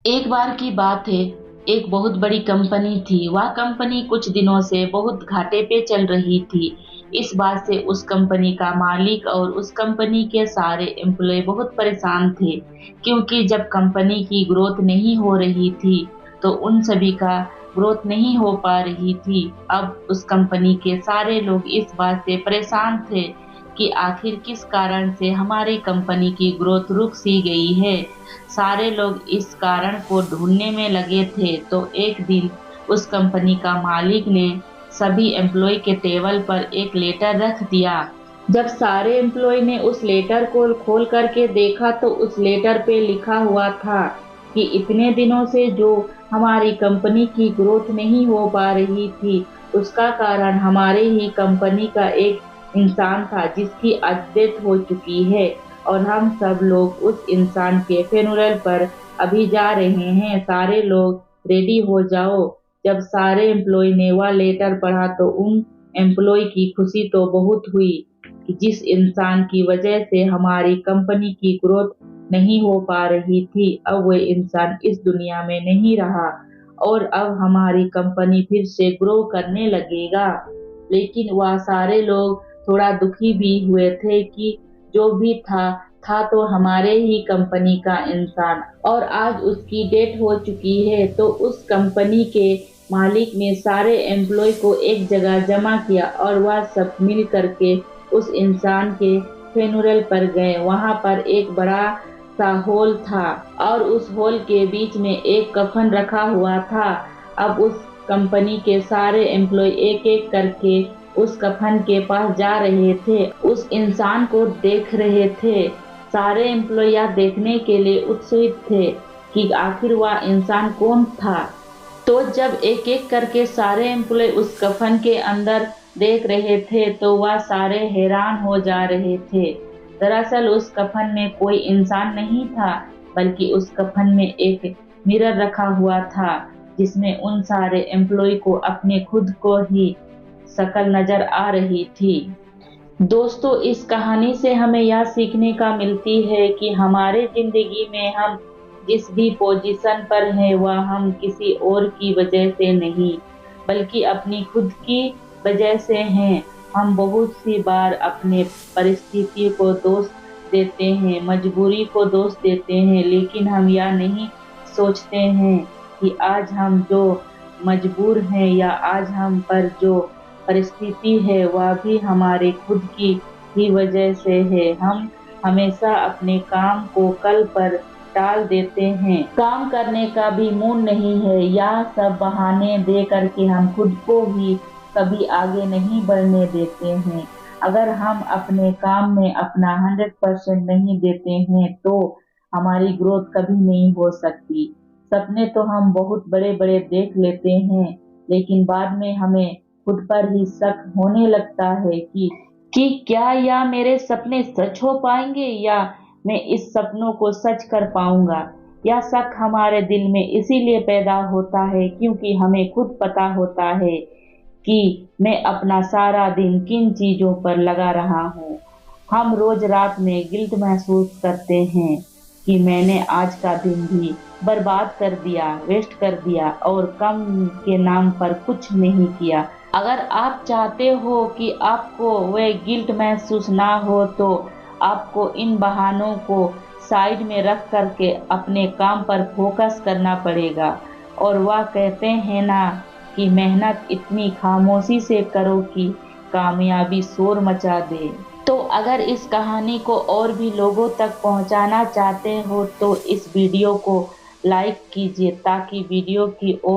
एक बार की बात है, एक बहुत बड़ी कंपनी थी। वह कंपनी कुछ दिनों से बहुत घाटे पे चल रही थी। इस बात से उस कंपनी का मालिक और उस कंपनी के सारे एम्प्लॉय बहुत परेशान थे, क्योंकि जब कंपनी की ग्रोथ नहीं हो रही थी, तो उन सभी का ग्रोथ नहीं हो पा रही थी। अब उस कंपनी के सारे लोग इस बात से परेशान थे कि आखिर किस कारण से हमारी कंपनी की ग्रोथ रुक सी गई है। सारे लोग इस कारण को ढूंढने में लगे थे, तो एक दिन उस कंपनी का मालिक ने सभी एम्प्लॉय के टेबल पर एक लेटर रख दिया। जब सारे एम्प्लॉय ने उस लेटर को खोल करके देखा, तो उस लेटर पे लिखा हुआ था कि इतने दिनों से जो हमारी कंपनी की ग्रोथ नहीं हो पा रही थी, उसका कारण हमारे ही कंपनी का एक इंसान था जिसकी आज डेथ हो चुकी है, और हम सब लोग उस इंसान के फ्यूनरल पर अभी जा रहे हैं। सारे लोग रेडी हो जाओ। जब सारे एम्प्लॉय ने वह लेटर पढ़ा, तो उन एम्प्लॉय की खुशी तो बहुत हुई कि जिस इंसान की वजह से हमारी कंपनी की ग्रोथ नहीं हो पा रही थी, अब वो इंसान इस दुनिया में नहीं रहा और अब हमारी कंपनी फिर से ग्रो करने लगेगा। लेकिन वह सारे लोग थोड़ा दुखी भी हुए थे कि जो भी था तो हमारे ही कंपनी का इंसान, और आज उसकी डेथ हो चुकी है। तो उस कंपनी के मालिक ने सारे एम्प्लॉय को एक जगह जमा किया और वह सब मिल करके उस इंसान के फ्यूनरल पर गए। वहां पर एक बड़ा सा हॉल था और उस हॉल के बीच में एक कफन रखा हुआ था। अब उस कंपनी के सारे एम्प्लॉय एक एक करके उस कफन के पास जा रहे थे, उस इंसान को देख रहे थे। सारे एम्प्लॉय देखने के लिए उत्सुक थे कि आखिर वह इंसान कौन था। तो जब एक एक करके सारे एम्प्लॉय उस कफन के अंदर देख रहे थे, तो वह सारे हैरान हो जा रहे थे। दरअसल उस कफन में कोई इंसान नहीं था, बल्कि उस कफन में एक मिरर रखा हुआ था, जिसमें उन सारे एम्प्लॉय को अपने खुद को ही शक्ल नजर आ रही थी। दोस्तों, इस कहानी से हमें यह सीखने का मिलती है कि हमारे जिंदगी में हम जिस भी पोजीशन पर हैं, वह हम किसी और की वजह से नहीं, बल्कि अपनी खुद की वजह से हैं। हम बहुत सी बार अपने परिस्थिति को दोष देते हैं, मजबूरी को दोष देते हैं, लेकिन हम यह नहीं सोचते हैं कि आज हम जो मजबूर हैं या आज हम पर जो परिस्थिति है, वह भी हमारे खुद की ही वजह से है। हम हमेशा अपने काम को कल पर टाल देते हैं। काम करने का भी मूड नहीं है, या सब बहाने दे करके हम खुद को ही कभी आगे नहीं बढ़ने देते हैं। अगर हम अपने काम में अपना 100% नहीं देते हैं, तो हमारी ग्रोथ कभी नहीं हो सकती। सपने तो हम बहुत बड़े बड़े देख लेते हैं, लेकिन बाद में हमें खुद पर ही शक होने लगता है कि क्या या मेरे सपने सच हो पाएंगे, या मैं इस सपनों को सच कर पाऊंगा। यह शक हमारे दिल में इसीलिए पैदा होता है क्योंकि हमें खुद पता होता है कि मैं अपना सारा दिन किन चीजों पर लगा रहा हूँ। हम रोज रात में गिल्ट महसूस करते हैं कि मैंने आज का दिन भी बर्बाद कर दिया, वेस्ट कर दिया और कम के नाम पर कुछ नहीं किया। अगर आप चाहते हो कि आपको वह गिल्ट महसूस ना हो, तो आपको इन बहानों को साइड में रख करके अपने काम पर फोकस करना पड़ेगा। और वह कहते हैं ना कि मेहनत इतनी खामोशी से करो कि कामयाबी शोर मचा दे। तो अगर इस कहानी को और भी लोगों तक पहुंचाना चाहते हो, तो इस वीडियो को लाइक कीजिए ताकि वीडियो की और